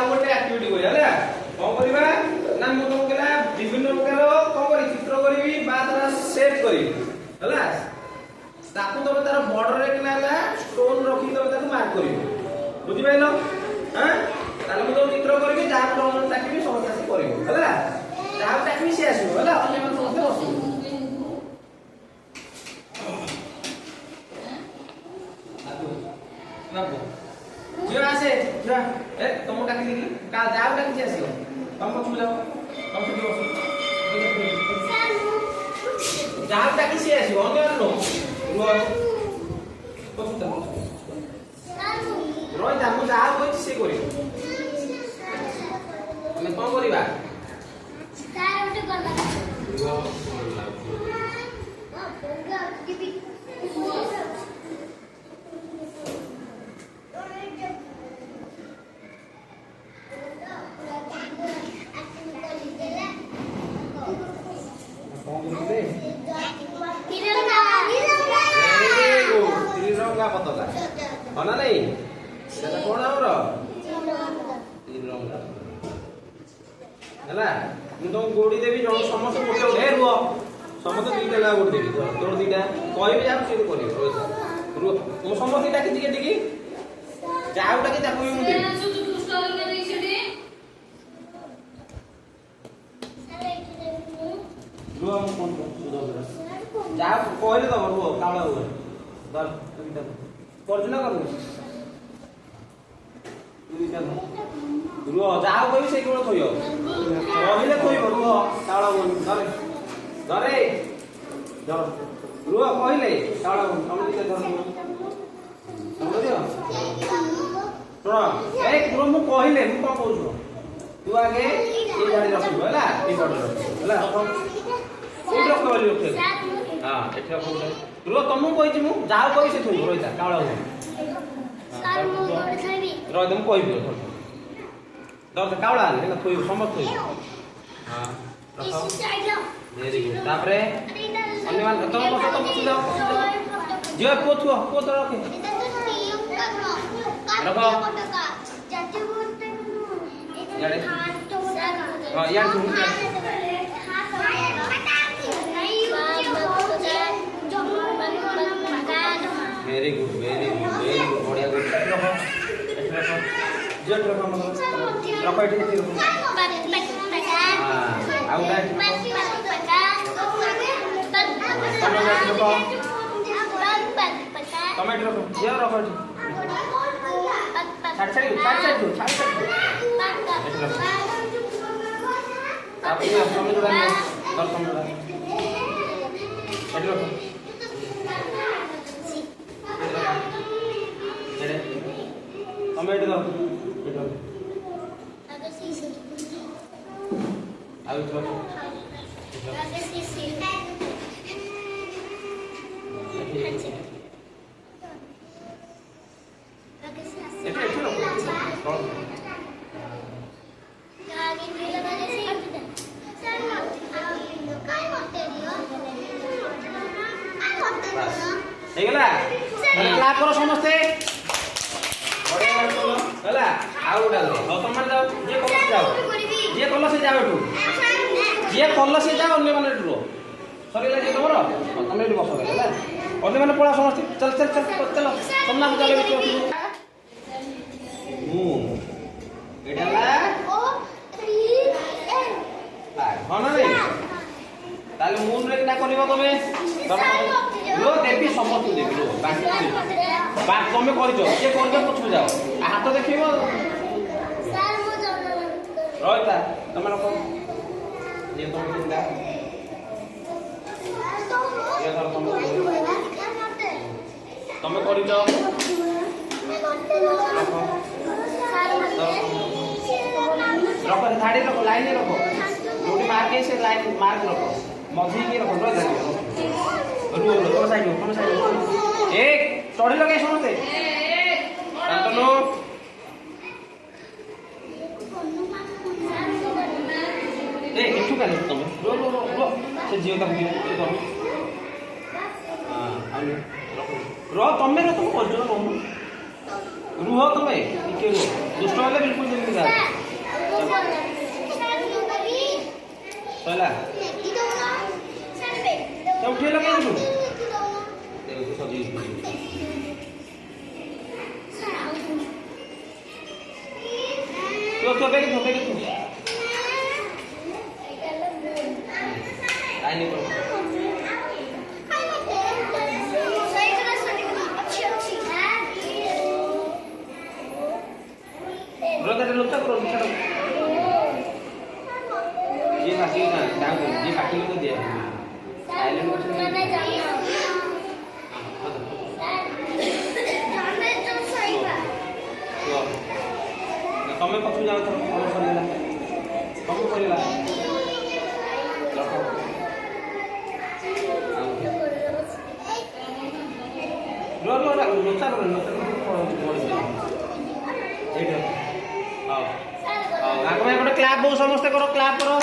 आउ गोटे एक्टिविटी करिया हला कोन करबा ना मु तुम केला विभिन्न प्रकार कोन करी चित्र करबी बा तारा सेट करबी हला ताकू तबे तार बॉर्डर रे केला स्टोन रखी तबे ताकू मार्क करबी बुझि पाइलो हां ताले मु तो चित्र करबी जा पर ताकबी समस्त आसी करबी हला जा ताकबी से आसु हला अन्य मन समस्त बसु जो आसे जो ए तुम डाकी दी का जाओ डाकी जे आसी तुम पछु जाओ तुम पछु बसो जाओ डाकी से आसी अन्य नो रो पछु ता रोय ता मु जाओ कोइ से करी हमें कोन करिबा तार उठे करला तिरंगा पताका हना नहीं सेटा कोन हमर तिरंगा हला मु तो गोडी देबी जण समस्त गोटे उठे रुओ समस्त दीटा ला गोडी देबी तोर दीटा कहबी जा से करी रुओ मु समस्त दीटा कि टिके जाउटा कि ताकू मु देबी रुओ हम कोन जा कहले तो रुओ कावला हुए दर तुइटा करजुना करू तुइटा रुओ जाओ कोइ से कोन थइयो कहले थइयो रुओ कावला हुए धरे धरे धर रुओ कहले कावला हुए हम दिते धर समझियो सुनो ए गुरु मु कहले मु कोन कहू तू आगे ये गाड़ी रखबो हला ई बॉर्डर हला कोइ रखबो लियो हां एठा कोन रो तुम कहि छी मु जाओ कहि से थई रोइता कावला हो सर मु गोड़ थइबी रो तुम कहि दियो दर कावला ले थई समझ थई हां रखो वेरी गुड तापरे अन्य मान तुम पछु जाओ जे पोथुआ पोत रखे रखो यारे हां यार तुम वेरी गुड वेरी गुड बढ़िया गुड रखो जेट रखो मतलब रखो एठी रखो हां आउ डाट टमाटर रखो ये रखो एठी छाड़ छाड़ आप ये समझ रहा है और समझ रहा है एठी रखो टमाटर दो बेटा आगे सीसी आगे चलो आगे सीसी आगे सीसी एठे लो कौन आगे भी लगा दे सर काय करते दियो हे गेला क्लास करो समझते हला आउ डाल दो तुम मान जाओ जे कल से जाओ एठू जे कल से जाओ अन्य माने एठू सरीला जे तमरो तुम एठू बसो हला अन्य माने पळा समस्त चल चल चल चल तुम ना चले बिचो एडाला ओ 3 हां ना नहीं ताले मून रे ना करिवो तमे लो देबी समस्त देबी लो बाकी बात तुम करजो जे करजो पछु जाओ हाथ देखिबो सर मो रोइता तमरो को जे तुम चिंता ये धर तुम करजो रखो धाड़ी रखो लाइन रखो जोटी मार्क है से लाइन मार्क रखो मझी के रखो रोइता रुओ तुम साइड एक चढ़ी लगे समझते अंतनो ए किछु काले तुम रो रो रो रो से जियो तक दियो तुम हां आले रो तुम रो तुम करजो रो रुह तुम्हें टिके रुह दुष्ट वाले बिल्कुल जल्दी जा चला क्या उठे लगे तू देखो तो सभी तो बेगे तू आई नहीं करो brother lupa bro bisa ये masih ना डांग ये काटी को दिया साइलेंट मोशन में नहीं जाना जाने तो सही बात तो ना कम में पछू जाओ तो कम करेला रो लोचा एटा हां हां आगमे गोटे क्लैप बहु समस्त करो क्लैप करो